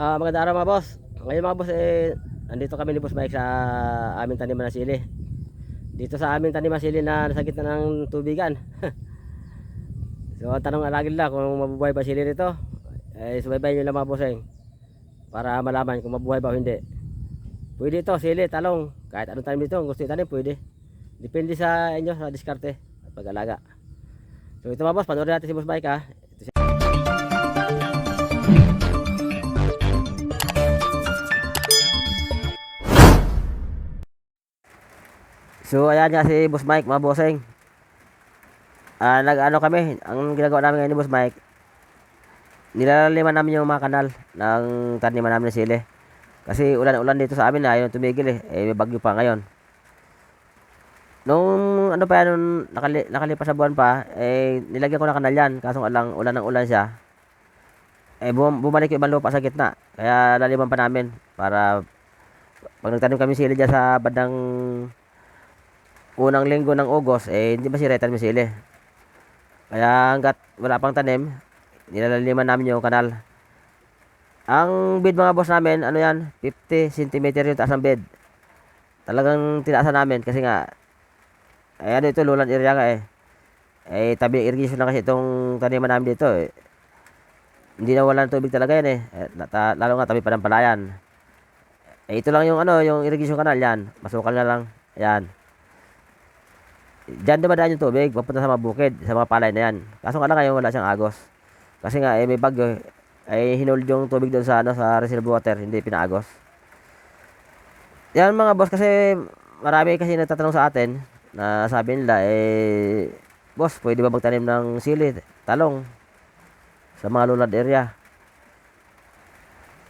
Magandang araw mga boss. Ngayon mga boss, andito kami ni Boss Mike sa aming taniman ng sili. Dito sa aming taniman ng sili na nasa gitna ng tubigan. So ang tanong lagi nila kung mabubuhay ba sili rito. Subaybayan nyo lang mga boss para malaman kung mabuhay ba o hindi. Pwede ito, sili, talong, kahit anong tanim dito, kung gusto itanim pwede. Depende sa inyo, sa diskarte at pag-alaga. So ito mga boss, panoorin natin si Boss Mike ha. So ayan nga si Boss Mike mga bossing. Nag-ano kami, ang ginagawa namin ngayon ni Boss Mike, nilalaliman namin yung mga kanal ng taniman namin ng sili. Kasi ulan-ulan dito sa amin na ayaw tumigil may bagyo pa ngayon. Nung ano pa yan, nung nakalipas sa buwan pa, nilagyan ko ng kanal yan. Kaso lang, ulan ng ulan siya. Bumalik yung ibang lupa sa gitna. Kaya laliman pa namin para pag nagtanim kami sili dyan sa bandang unang linggo ng August, hindi masira tanim yung sili. Kaya hanggat wala pang tanim, nilalaliman namin yung kanal. Ang bed mga boss namin, ano yan, 50 cm yung taas ng bed. Talagang tinaasan namin kasi nga, ano ito, lowland area nga tabi irrigation na kasi itong taniman namin dito Hindi na wala ng tubig talaga yan lalo nga tabi pa ng palayan. Ito lang yung ano, yung irrigation canal yan. Masukal na lang. Ayan. Diyan dumadaan yung tubig, papunta sa mga bukid, sa mga palay na yan. Kaso nga lang ngayon wala siyang agos. Kasi nga may bagyo, hinold yung tubig doon sa ano, sa reservoir water, hindi pinaagos. Yan mga boss, kasi marami kasi nagtatanong sa atin na sabi nila boss, pwede ba magtanim ng sili, talong sa mga lowland area?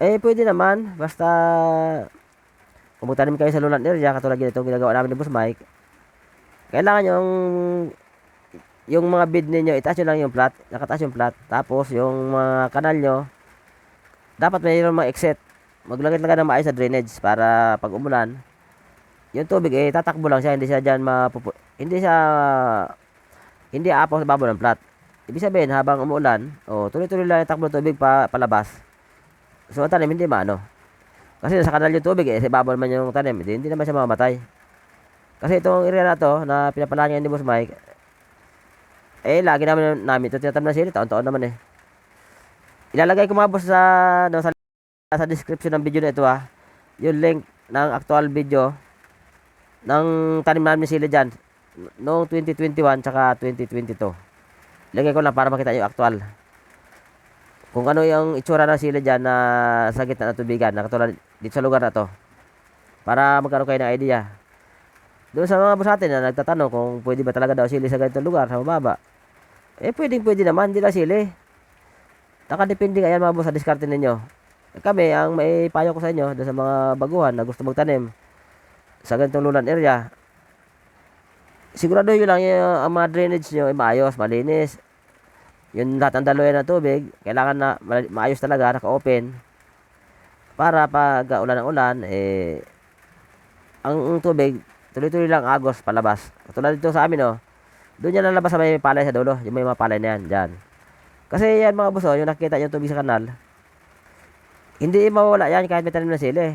Pwede naman, basta kung magtanim kayo sa lowland area, katulad ganito ginagawa namin ni Boss Mike, kailangan yung mga bed ninyo, itaas nyo lang yung plat, nakataas yung plat, tapos yung mga kanal nyo, dapat mayroon mga exit. Maglagay-lagay ng maayos sa drainage para pag umulan, yung tubig tatakbo lang siya, hindi siya diyan hindi aapaw sa babaw ng plat. Ibig sabihin, habang umuulan, tuloy-tuloy lang yung takbo ng tubig palabas. So ang tanim hindi maano. Kasi sa kanal yung tubig sa babaw naman yung tanim, hindi naman siya mamamatay. Kasi itong area na to na pinapalahan ni Boss Mike, lagi namin ito tinatam na sili, taon-taon naman Ilalagay ko mga boss sa description ng video na ito yung link ng actual video ng tanim namin sili dyan noong 2021 tsaka 2022. Ilagay ko lang para makita yung actual kung ano yung itsura ng sili dyan na sa gitna ng tubigan na katulad dito sa lugar na to, para magkaroon kayo ng idea. Doon sa mga boss natin na nagtatanong kung pwede ba talaga daw sili sa ganitong lugar, sa mababa, pwede naman, hindi lang sili. Nakadepende nga yan mga boss sa diskarte ninyo. Kami, ang may payo ko sa inyo doon sa mga baguhan na gusto magtanim sa ganitong lowland area, sigurado yun lang ang mga drainage nyo maayos, malinis. Yung lahat ng daluyan ng tubig, kailangan na maayos talaga, naka-open. Para pag ulan ng ulan, ang tubig, tuloy-tuloy lang agos palabas. Katulad dito sa amin doon yan lalabas sa may palay sa dulo, yung may mga palay na yan, dyan. Kasi yan mga boss yung nakikita yung tubig sa kanal, hindi mawawala yan kahit may tanim na sili.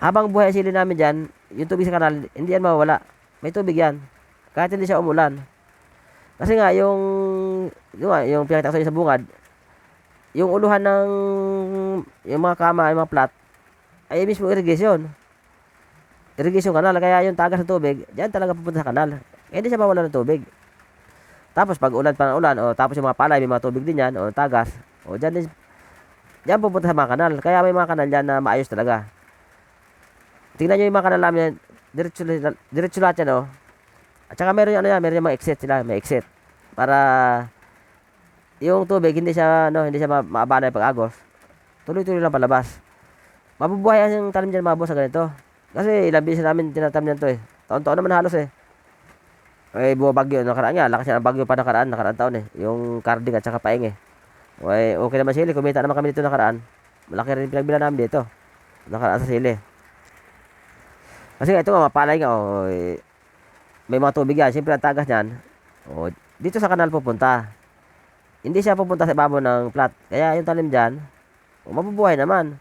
Habang buhay ang sili namin dyan, yung tubig sa kanal, hindi yan mawawala. May tubig yan. Kahit hindi siya umulan. Kasi nga, yung pinakita ko sa inyo sa bungad, yung uluhan ng, yung mga kama, yung mga plat, ay mismo irrigation. Irrigation kanal. Kaya yung tagas ng tubig, dyan talaga pupunta sa kanal. Hindi siya mawala ng tubig. Tapos pag ulan pa ng ulan, tapos yung mga palay, may mga tubig din yan, tagas, dyan pupunta sa mga kanal. Kaya may mga kanal dyan na maayos talaga. Tingnan nyo yung mga kanal namin, diretso lahat yan At saka meron meron yung mga exit sila, may exit. Para yung tubig hindi siya maabala pag agos. Tuloy-tuloy lang palabas. Mabubuhay ang tanim dyan mga boss sa ganito. Kasi ilang beses namin tinatam niyan to Taon-taon naman halos bumabagyo nakaraan nga, lakas ng bagyo pa nakaraan taon yung Carding at saka Paeng okay naman sili, kumita naman kami dito nakaraan. Malaki rin pinagbila namin dito nakaraan sa sili. Kasi ito nga mapalay nga may mga tubig yan, siyempre ang tagas niyan dito sa kanal pupunta. Hindi siya pupunta sa ibabaw ng plat. Kaya yung tanim dyan, O, mabubuhay naman.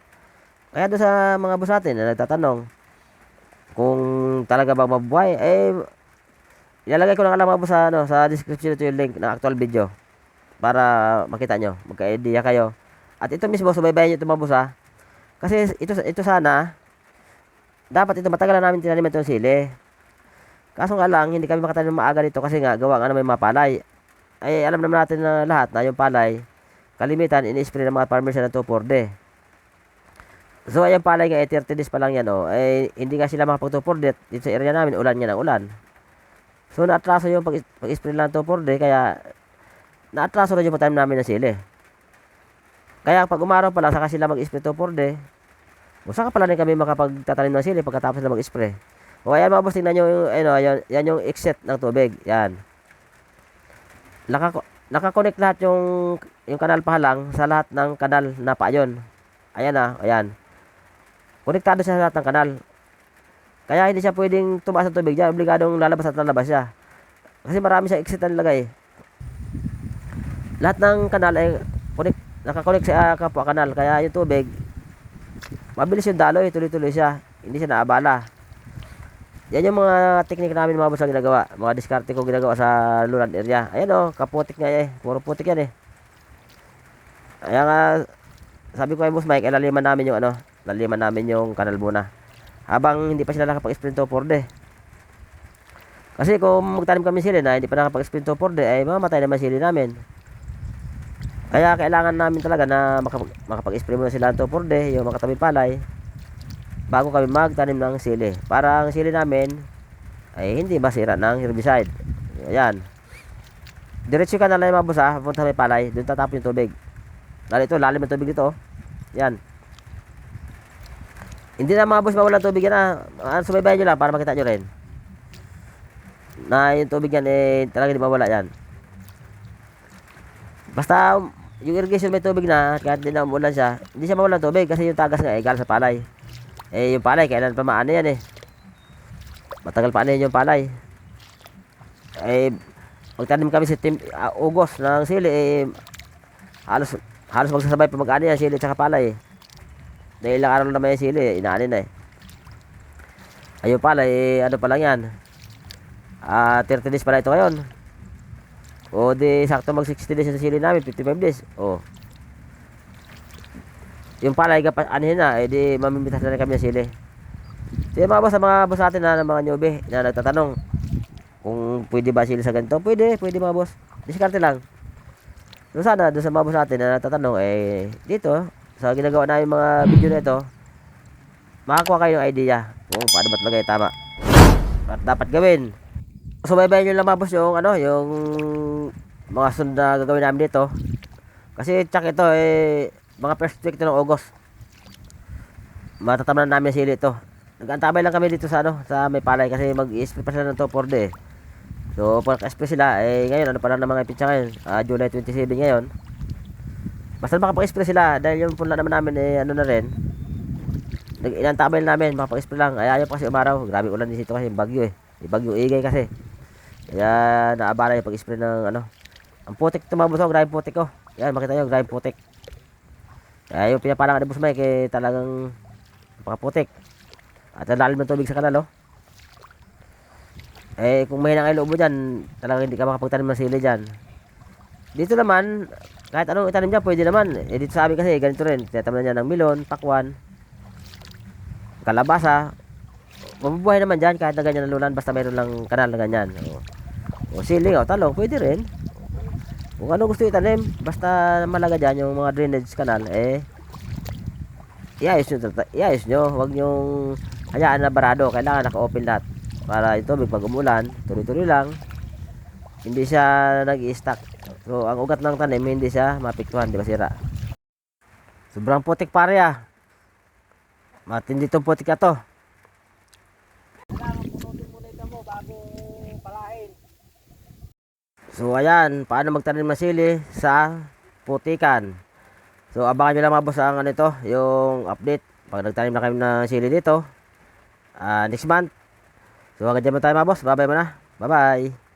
Kaya doon sa mga boss natin na nagtatanong kung talaga bang mabubuhay, ilalagay ko lang alam mga boss sa, ano, sa description ito yung link ng actual video para makita nyo, magka-idea kayo. At ito mismo, subaybayan nyo ito mga boss ha. Kasi ito sana, dapat ito matagal na namin tinanim itong sili. Kaso nga lang, hindi kami makatanim maaga dito kasi nga gawa nga na may mga palay. Ay alam naman natin na lahat na yung palay, kalimitan, ini-spray ng mga farmers na 2,4-D. So ayun palay nga, 30 days pa lang yan oh. Hindi nga sila makapag 2,4-D dito sa area namin, ulan nga ng ulan. So naatraso yung pag-spray lang 2,4-D, kaya naatraso rin yung pagtanim namin ng sili. Kaya pag umaraw pa lang, saka sila mag-spray 2,4-D, saka pala rin kami makapagtatanim ng sili pagkatapos na mag-spray. O ayan mga boss, tingnan nyo yung, ano, yan yung exit ng tubig. Yan. Nakakonect lahat yung kanal pahalang sa lahat ng kanal na paayon. Ayan na, ayan. Konektado siya sa lahat ng kanal. Kaya hindi siya pwedeng tumaas ng tubig dyan. Obligadong lalabas at lalabas siya. Kasi marami siya exit na nilagay. Lahat ng kanal ay nakakonect sa kapwa kanal. Kaya yung tubig, mabilis yung daloy, tuloy-tuloy siya. Hindi siya naabala. Yan yung mga teknik namin mga boss na ginagawa. Mga diskarte ko ginagawa sa lowland area. Ayan o, kaputik nga eh. Puro putik yan eh. Ayan nga, sabi ko kay Boss Mike, laliman namin yung ano, laliman namin yung kanal muna. Habang hindi pa sila nakapag-sprint to 4D. Kasi kung magtanim kami sili na hindi pa nakapag-sprint to 4D, ay mamatay naman sili namin. Kaya kailangan namin talaga na makapag-spray muna sila to 4D, yung makatabi palay, bago kami magtanim ng sili. Para ang sili namin ay hindi masira ng herbicide. Ayan. Diretso ka na lang mga boss ha, punta may palay, doon tatapon yung tubig. Dahil ito, lalim ng tubig dito. Yan. Hindi na mga boss mawalan tubig yan ha. Subaybayan nyo lang para makita nyo rin. Na yung tubig yan talaga hindi mawala yan. Basta yung irrigation may tubig na, kahit hindi na umulan siya, hindi siya mawalan tubig kasi yung tagas nga galing sa palay. Yung palay, kailan pa maano yan eh. Matagal pa ano yung palay. Magtanim kami sa August ng sili, halos magsasabay pa mag-ano yan, sili tsaka palay. Dahil ilang araw naman yung sili, inaanin na eh. Ayun palay, ano pa lang yan. 30 days pala ito ngayon. O di, sakto mag 60 days sa sili namin, 55 days. O. Yung palay, anihin na, di mamimitas na rin kami ng sili. So yung mga boss, sa mga boss natin na mga newbie na nagtatanong kung pwede ba sili sa ganito, pwede mga boss. Diskarte lang. So sana, doon sa mga boss natin na nagtatanong, dito, sa ginagawa namin mga video na ito, makakuha kayo ng idea kung paano ba talaga tama. At dapat gawin. So baybayin nyo lang mga boss yung, ano, yung mga sunod na gagawin namin dito. Kasi tsak ito, mga first week ito ng August. Matataman namin sili ito. Nag-antabay lang kami dito sa ano, sa may palay kasi mag-i-spray pa sila ng 2,4-D. So pagka-spray sila, ngayon ano pa lang ng mga pizza ngayon, July 27 ngayon. Basta makapag-spray sila dahil yung punla naman namin ano na rin. Inantabay namin makapag-spray lang. Ay ayaw pa kasi umaraw. Grabe ulan dito kasi bagyo eh. May bagyo igay kasi. Kaya naabala yung pag-spray ng ano. Ang putik ito mga boss, grabe putik ko. Yan makita nyo, grabe putik. Kaya yung pinapalang ni Boss Mike talagang napakaputik. At ang lalim ng tubig sa kanal oh. Kung mahina kayo loob mo dyan, talagang hindi ka makapagtanim ng sili dyan. Dito naman, kahit anong itanim dyan, pwede naman. Dito sa amin kasi, ganito rin. Tinataman niya ng milon, pakwan, kalabasa. Mabubuhay naman dyan kahit na ganyan na lulan, basta mayroon lang kanal na ganyan. O siling, talong, pwede rin. Kung ano gusto itanim, basta malaga dyan yung mga drainage kanal, iayos nyo. Huwag nyong hayaan na barado. Kailangan naka-open lahat. Para ito, pag umulan, tuloy-tuloy lang. Hindi siya nag-i-stack. So, ang ugat ng tanim, hindi siya mapiktuhan, di ba sira? Sobrang putik pare ah. Matindi itong putik na to. So, ayan, paano magtanim ng sili sa putikan. So, abangan nyo lang mga boss ang ano ito, yung update. Pag nagtanim na kayo ng sili dito, next month. So, hanggang dyan mo tayo mga boss. Bye-bye muna. Bye-bye.